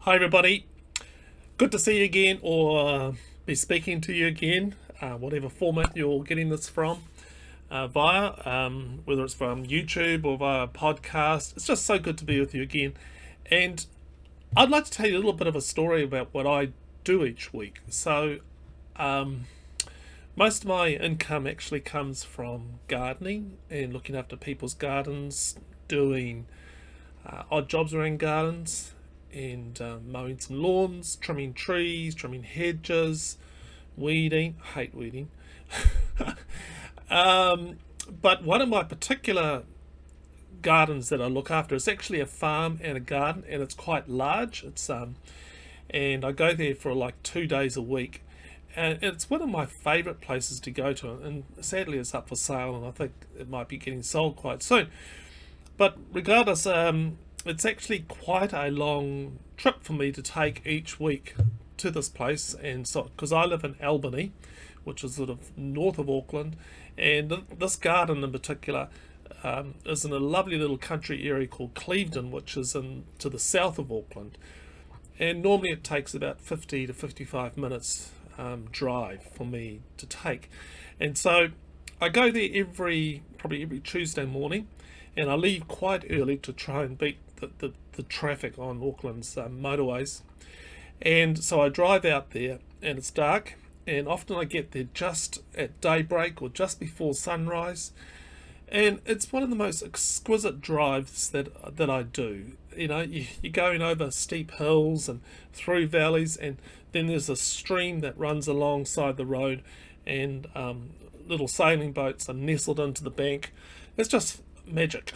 Hi everybody, good to see you again or be speaking to you again, whatever format you're getting this from, via, whether it's from YouTube or via podcast. It's just so good to be with you again. And I'd like to tell you a little bit of a story about what I do each week. So, most of my income actually comes from gardening and looking after people's gardens, doing odd jobs around gardens, and mowing some lawns, trimming trees, trimming hedges, weeding. I hate weeding. um, but one of my particular gardens that I look after is actually a farm and a garden, and it's quite large. And I go there for like 2 days a week, and it's one of my favourite places to go to. And sadly, it's up for sale, and I think it might be getting sold quite soon. But regardless, it's actually quite a long trip for me to take each week to this place, and so because I live in Albany, which is sort of north of Auckland, and this garden in particular is in a lovely little country area called Clevedon, which is in to the south of Auckland, and normally it takes about 50 to 55 minutes drive for me to take, and so I go there probably every Tuesday morning, and I leave quite early to try and beat the traffic on Auckland's motorways. And so I drive out there, and it's dark, and often I get there just at daybreak or just before sunrise. And it's one of the most exquisite drives that I do. You're going over steep hills and through valleys, and then there's a stream that runs alongside the road, and little sailing boats are nestled into the bank. It's just magic.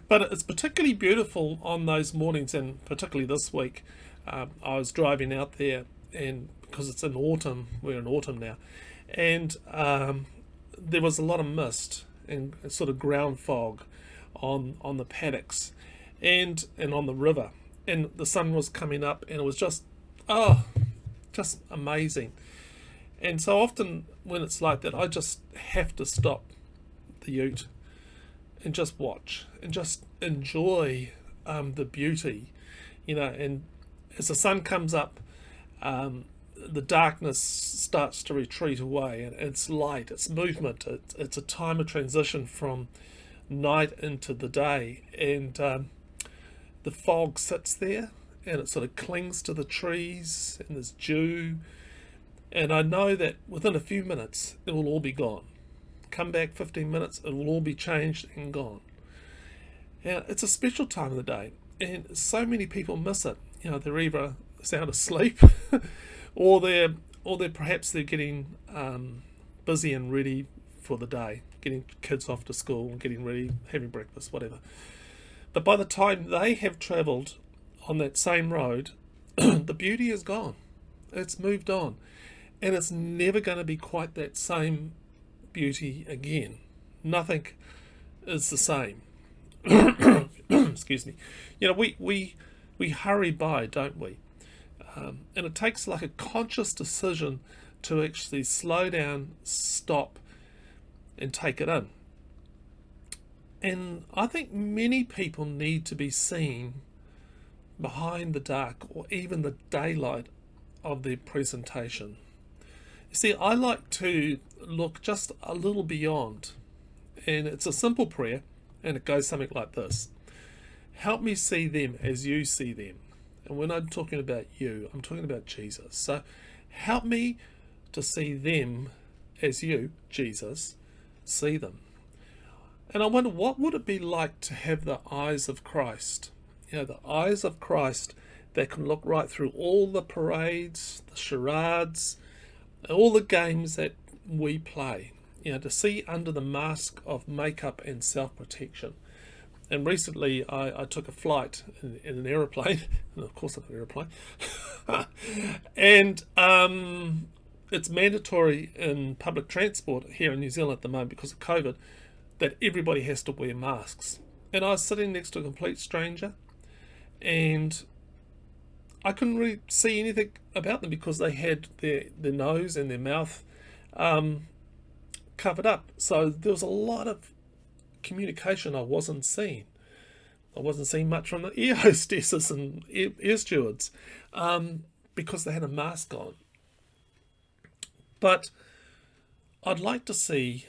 But it's particularly beautiful on those mornings, and particularly this week. I was driving out there, and because it's in autumn, we're in autumn now, and there was a lot of mist and sort of ground fog on the paddocks and on the river, and the sun was coming up, and it was just amazing. And so often when it's like that, I just have to stop the ute and just watch and just enjoy the beauty, and as the sun comes up, the darkness starts to retreat away, and it's light, it's movement, it's a time of transition from night into the day, and the fog sits there, and it sort of clings to the trees, and there's dew, and I know that within a few minutes it will all be gone. Come back 15 minutes, it will all be changed and gone. Now, it's a special time of the day, and so many people miss it. They're either sound asleep, or perhaps they're getting busy and ready for the day, getting kids off to school, getting ready, having breakfast, whatever. But by the time they have travelled on that same road, the beauty is gone. It's moved on, and it's never going to be quite that same beauty again. Nothing is the same. Excuse me. We hurry by, don't we? And it takes like a conscious decision to actually slow down, stop, and take it in. And I think many people need to be seen behind the dark or even the daylight of their presentation. You see, I like to look just a little beyond, and it's a simple prayer, and it goes something like this: help me see them as you see them. And when I'm talking about you, I'm talking about Jesus. So help me to see them as you, Jesus, see them. And I wonder, what would it be like to have the eyes of Christ? The eyes of Christ that can look right through all the parades, the charades, all the games that we play, to see under the mask of makeup and self-protection. And recently I took a flight in an aeroplane, and of course not an aeroplane, and it's mandatory in public transport here in New Zealand at the moment because of COVID that everybody has to wear masks. And I was sitting next to a complete stranger, and I couldn't really see anything about them because they had their nose and their mouth covered up. So there was a lot of communication I wasn't seeing. I wasn't seeing much from the air hostesses and air stewards because they had a mask on. But I'd like to see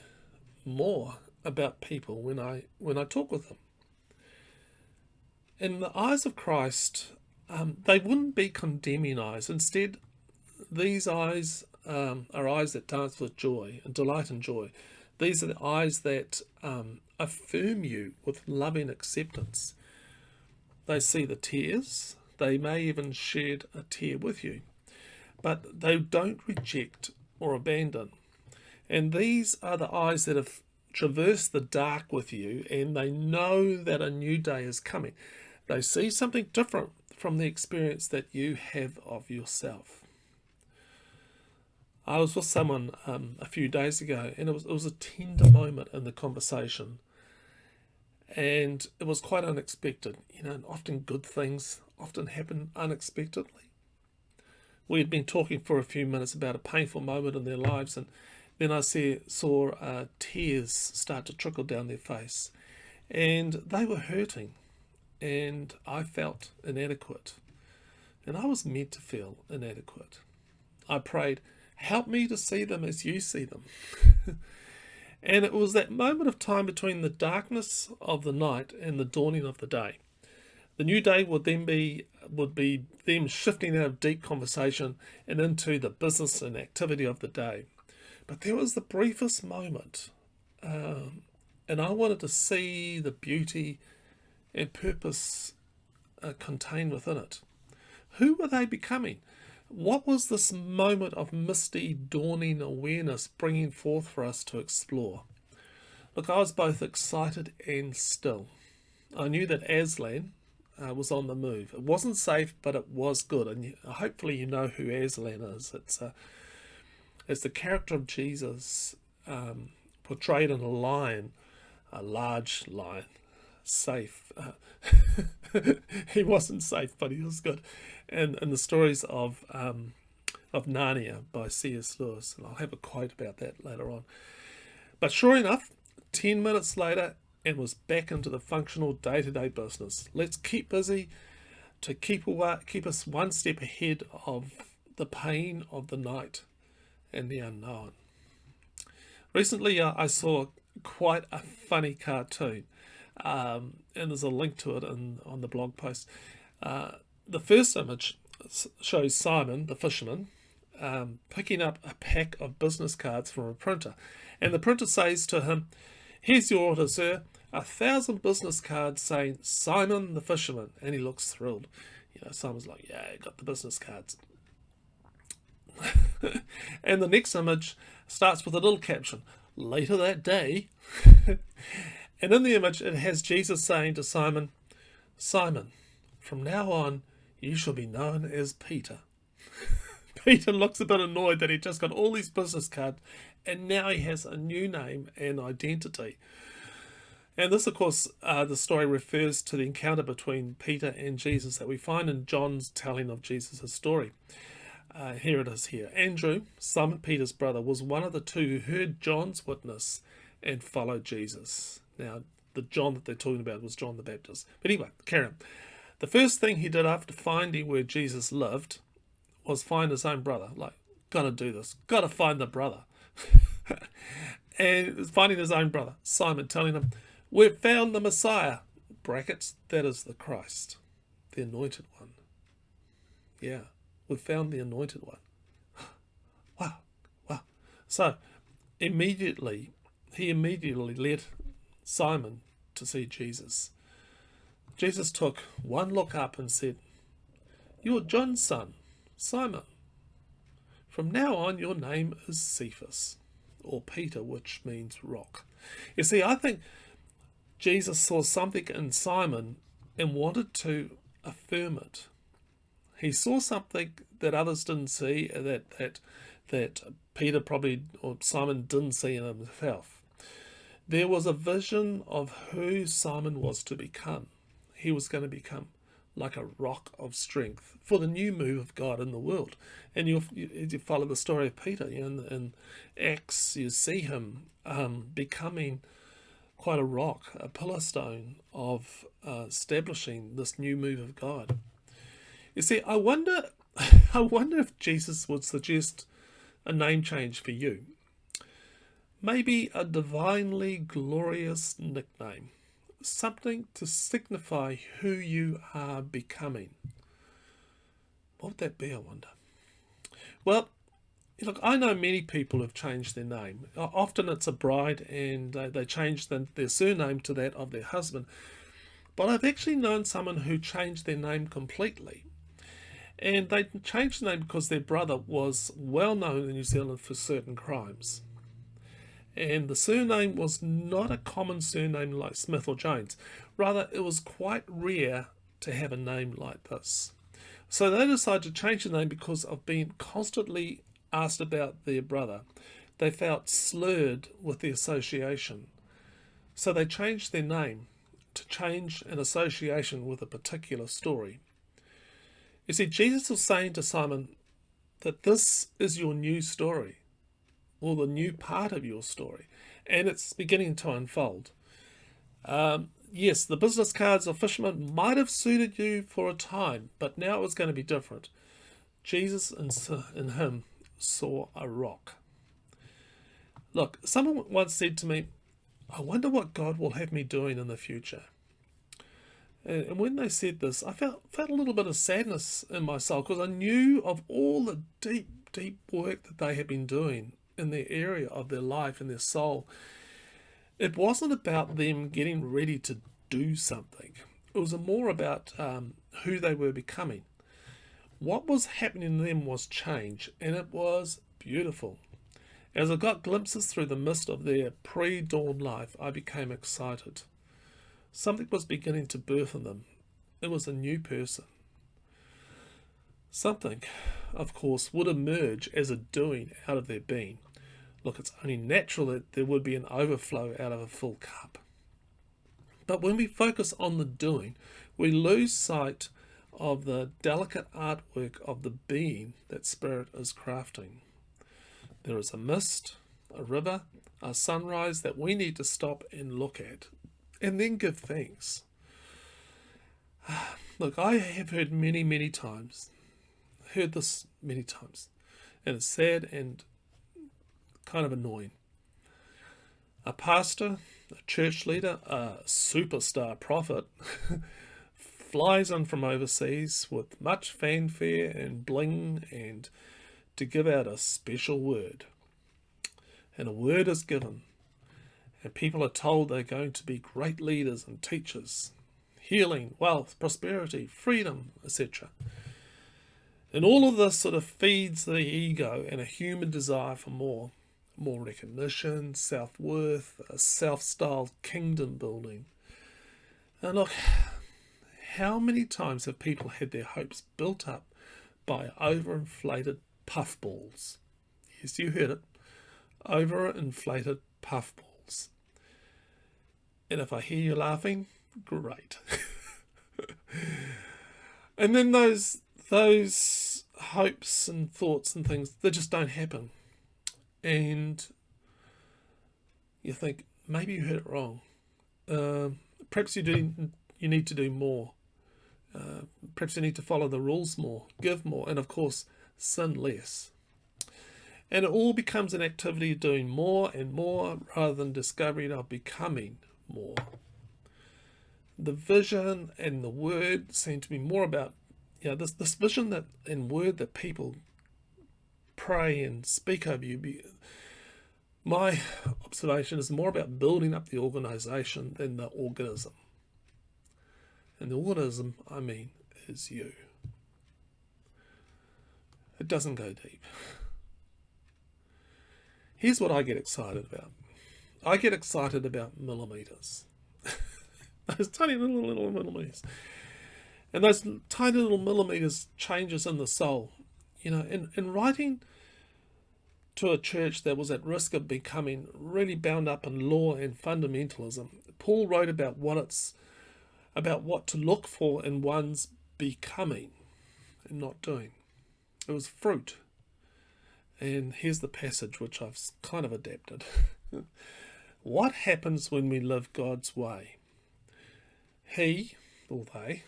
more about people when I talk with them. In the eyes of Christ, they wouldn't be condemning eyes. Instead, these eyes are eyes that dance with joy and delight and joy. These are the eyes that affirm you with loving acceptance. They see the tears. They may even shed a tear with you. But they don't reject or abandon. And these are the eyes that have traversed the dark with you, and they know that a new day is coming. They see something different from the experience that you have of yourself. I was with someone a few days ago, and it was a tender moment in the conversation, and it was quite unexpected. And often good things often happen unexpectedly. We had been talking for a few minutes about a painful moment in their lives, and then I saw tears start to trickle down their face, and they were hurting, and I felt inadequate, and I was meant to feel inadequate. I prayed, help me to see them as you see them. And it was that moment of time between the darkness of the night and the dawning of the day. The new day would be them shifting out of deep conversation and into the business and activity of the day. But there was the briefest moment, and I wanted to see the beauty and purpose contained within it. Who were they becoming? What was this moment of misty, dawning awareness bringing forth for us to explore? Look, I was both excited and still. I knew that Aslan was on the move. It wasn't safe, but it was good. And hopefully you know who Aslan is. It's the character of Jesus portrayed in a lion, a large lion, safe. He wasn't safe, but he was good. And the stories of Narnia by C.S. Lewis, and I'll have a quote about that later on. But sure enough, 10 minutes later, and was back into the functional day-to-day business. Let's keep busy to keep us one step ahead of the pain of the night and the unknown. Recently, I saw quite a funny cartoon, and there's a link to it on the blog post. The first image shows Simon, the fisherman, picking up a pack of business cards from a printer. And the printer says to him, here's your order, sir. 1,000 business cards saying Simon the fisherman. And he looks thrilled. Simon's like, yeah, I got the business cards. And the next image starts with a little caption, later that day. And in the image, it has Jesus saying to Simon, Simon, from now on, you shall be known as Peter. Peter looks a bit annoyed that he just got all these business cards and now he has a new name and identity. And this, of course, the story refers to the encounter between Peter and Jesus that we find in John's telling of Jesus' story. Here it is here. Andrew, Simon Peter's brother, was one of the two who heard John's witness and followed Jesus. Now, the John that they're talking about was John the Baptist. But anyway, carry on. The first thing he did after finding where Jesus lived was find his own brother. Like, gotta do this. Gotta find the brother. And finding his own brother, Simon, telling him, we've found the Messiah. Brackets, that is the Christ, the anointed one. Yeah, we've found the anointed one. Wow. So, he immediately led Simon to see Jesus. Jesus took one look up and said, you're John's son, Simon. From now on, your name is Cephas, or Peter, which means rock. You see, I think Jesus saw something in Simon and wanted to affirm it. He saw something that others didn't see, that Peter probably, or Simon didn't see in himself. There was a vision of who Simon was to become. He was going to become like a rock of strength for the new move of God in the world. And you follow the story of Peter. In Acts, you see him becoming quite a rock, a pillar stone of establishing this new move of God. You see, I wonder, I wonder if Jesus would suggest a name change for you. Maybe a divinely glorious nickname, something to signify who you are becoming. What would that be, I wonder? Well, look, I know many people who've changed their name. Often it's a bride and they change their surname to that of their husband. But I've actually known someone who changed their name completely. And they changed the name because their brother was well known in New Zealand for certain crimes. And the surname was not a common surname like Smith or Jones. Rather, it was quite rare to have a name like this. So they decided to change the name because of being constantly asked about their brother. They felt slurred with the association. So they changed their name to change an association with a particular story. You see, Jesus was saying to Simon that this is your new story, or the new part of your story, and it's beginning to unfold. Yes, the business cards of fishermen might have suited you for a time, but now it was going to be different. Jesus in him saw a rock. Look, someone once said to me, I wonder what God will have me doing in the future. And when they said this, I felt a little bit of sadness in my soul because I knew of all the deep work that they had been doing in their area of their life and their soul. It wasn't about them getting ready to do something. It was more about who they were becoming. What was happening to them was change, and it was beautiful. As I got glimpses through the mist of their pre-dawn life, I became excited. Something was beginning to birth in them. It was a new person. Something, of course, would emerge as a doing out of their being. Look, it's only natural that there would be an overflow out of a full cup. But when we focus on the doing, we lose sight of the delicate artwork of the being that Spirit is crafting. There is a mist, a river, a sunrise that we need to stop and look at, and then give thanks. Look, I have heard this many times, and it's sad and kind of annoying. A pastor, a church leader, a superstar prophet flies in from overseas with much fanfare and bling and to give out a special word. And a word is given. And people are told they're going to be great leaders and teachers. Healing, wealth, prosperity, freedom, etc. And all of this sort of feeds the ego and a human desire for more. More recognition, self-worth, a self-styled kingdom building. And look, how many times have people had their hopes built up by overinflated puffballs? Yes, you heard it. Overinflated puffballs. And if I hear you laughing, great. And then those hopes and thoughts and things, they just don't happen. And you think, maybe you heard it wrong. Perhaps you need to do more. Perhaps you need to follow the rules more, give more, and of course, sin less. And it all becomes an activity of doing more and more rather than discovering of becoming more. The vision and the word seem to be more about, this vision that and word that people pray and speak over you. My observation is more about building up the organisation than the organism. And the organism, I mean, is you. It doesn't go deep. Here's what I get excited about. I get excited about millimetres. Those tiny little millimetres. And those tiny little millimetres changes in the soul. In writing to a church that was at risk of becoming really bound up in law and fundamentalism, Paul wrote about what to look for in one's becoming and not doing. It was fruit. And here's the passage which I've kind of adapted. What happens when we live God's way? He, or they,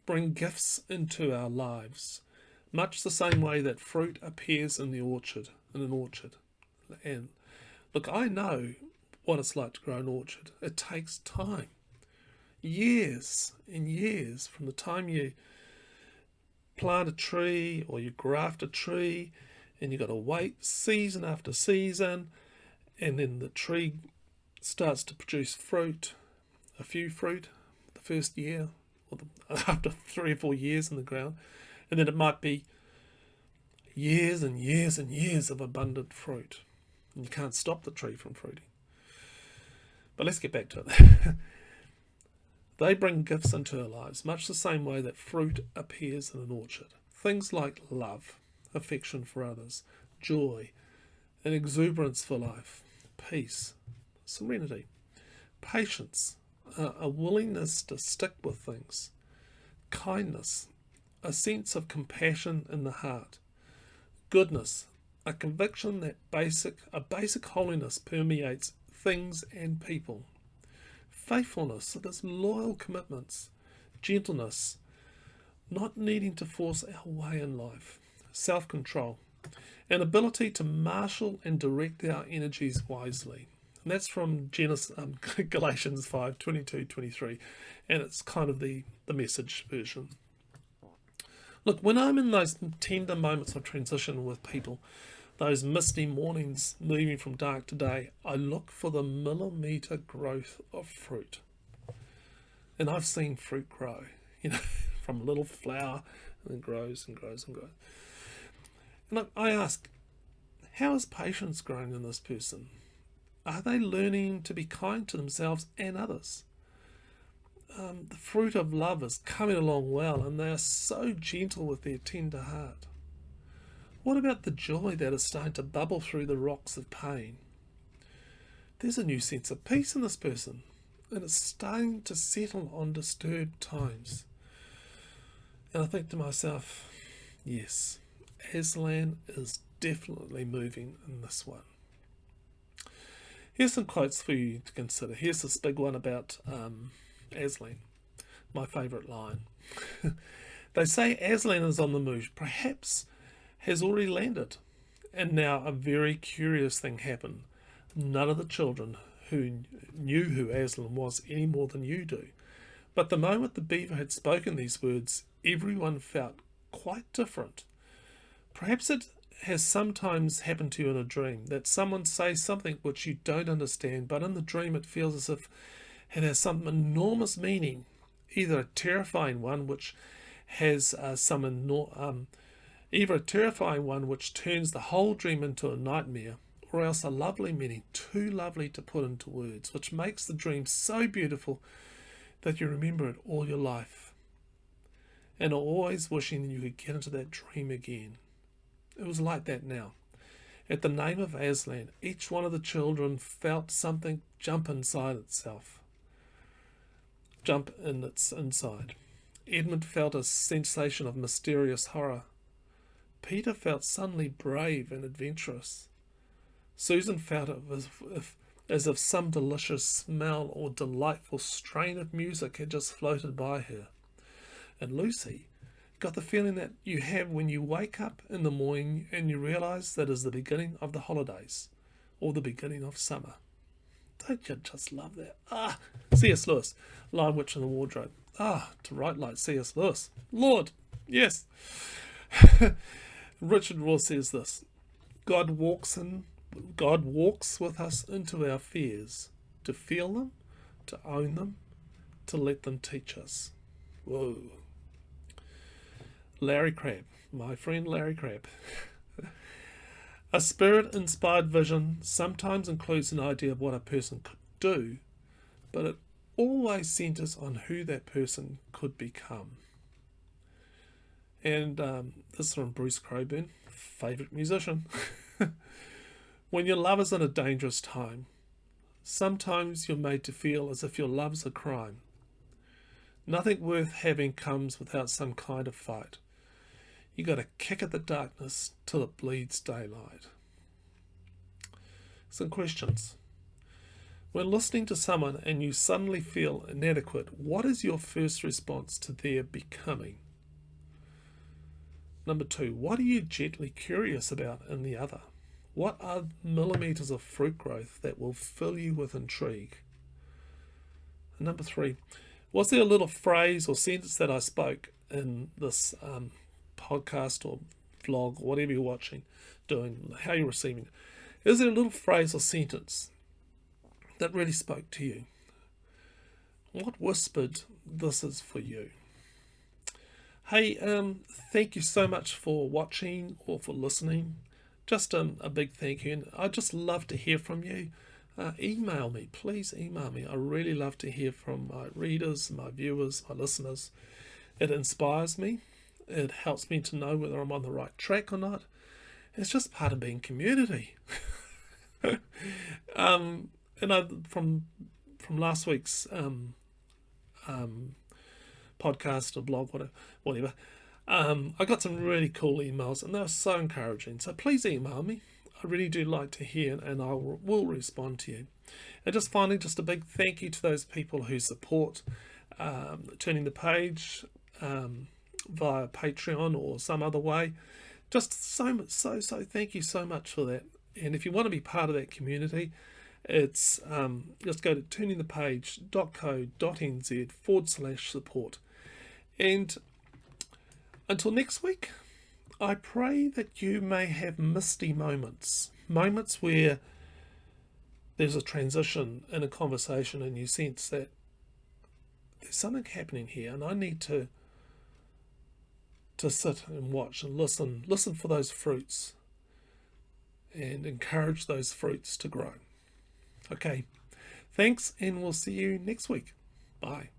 bring gifts into our lives, much the same way that fruit appears in an orchard. And look, I know what it's like to grow an orchard. It takes time. Years and years from the time you plant a tree or you graft a tree, and you've got to wait season after season, and then the tree starts to produce a few fruit the first year, or after 3 or 4 years in the ground, and then it might be years and years and years of abundant fruit, and you can't stop the tree from fruiting. But let's get back to it. They bring gifts into our lives, much the same way that fruit appears in an orchard. Things like love, affection for others, joy, an exuberance for life, peace, serenity, patience, a willingness to stick with things, kindness, a sense of compassion in the heart, goodness, a conviction that a basic holiness permeates things and people, faithfulness, so there's loyal commitments, gentleness, not needing to force our way in life, self-control, an ability to marshal and direct our energies wisely. And that's from Galatians 5:22-23, and it's kind of the Message version. Look, when I'm in those tender moments of transition with people, those misty mornings moving from dark to day, I look for the millimetre growth of fruit. And I've seen fruit grow, from a little flower, and it grows and grows and grows. And I ask, how is patience growing in this person? Are they learning to be kind to themselves and others? The fruit of love is coming along well, and they are so gentle with their tender heart. What about the joy that is starting to bubble through the rocks of pain? There's a new sense of peace in this person, and it's starting to settle on disturbed times. And I think to myself, yes, Aslan is definitely moving in this one. Here's some quotes for you to consider. Here's this big one about Aslan, my favourite line. They say Aslan is on the move, perhaps has already landed. And now a very curious thing happened. None of the children who knew who Aslan was any more than you do. But the moment the beaver had spoken these words, everyone felt quite different. Perhaps it has sometimes happened to you in a dream, that someone says something which you don't understand, but in the dream it feels as if it has some enormous meaning, either a terrifying one which has either a terrifying one which turns the whole dream into a nightmare, or else a lovely meaning, too lovely to put into words, which makes the dream so beautiful that you remember it all your life, and are always wishing you could get into that dream again. It was like that now. At the name of Aslan, each one of the children felt something jump in its inside. Edmund felt a sensation of mysterious horror. Peter felt suddenly brave and adventurous. Susan felt it as if some delicious smell or delightful strain of music had just floated by her. And Lucy got the feeling that you have when you wake up in the morning and you realise that is the beginning of the holidays, or the beginning of summer. Don't you just love that? C.S. Lewis, Lion, Witch and the Wardrobe. To write like C.S. Lewis. Lord, yes. Richard Rohr says this: God walks with us into our fears, to feel them, to own them, to let them teach us. Whoa. Larry Crabb, my friend Larry Crabb. A spirit-inspired vision sometimes includes an idea of what a person could do, but it always centres on who that person could become. And this is from Bruce Cockburn, favourite musician. When your love is in a dangerous time, sometimes you're made to feel as if your love's a crime. Nothing worth having comes without some kind of fight. You got to kick at the darkness till it bleeds daylight. Some questions. When listening to someone and you suddenly feel inadequate, what is your first response to their becoming? Number 2, what are you gently curious about in the other? What are millimeters of fruit growth that will fill you with intrigue? And number 3, was there a little phrase or sentence that I spoke in this podcast or vlog or whatever you're watching, doing, how you're receiving it? Is there a little phrase or sentence that really spoke to you? What whispered, "This is for you"? Hey, thank you so much for watching or for listening. Just a big thank you. And I'd just love to hear from you. Email me, please email me. I really love to hear from my readers, my viewers, my listeners. It inspires me. It helps me to know whether I'm on the right track or not. It's just part of being community. And from last week's podcast or blog, whatever, I got some really cool emails and they were so encouraging. So please email me. I really do like to hear, and I will respond to you. And just finally, just a big thank you to those people who support Turning the Page via Patreon or some other way. Just so thank you so much for that. And if you want to be part of that community, it's just go to turningthepage.co.nz/support. And until next week, I pray that you may have misty moments where there's a transition in a conversation and you sense that there's something happening here and I need to sit and watch and listen for those fruits and encourage those fruits to grow. Okay, thanks, and we'll see you next week. Bye.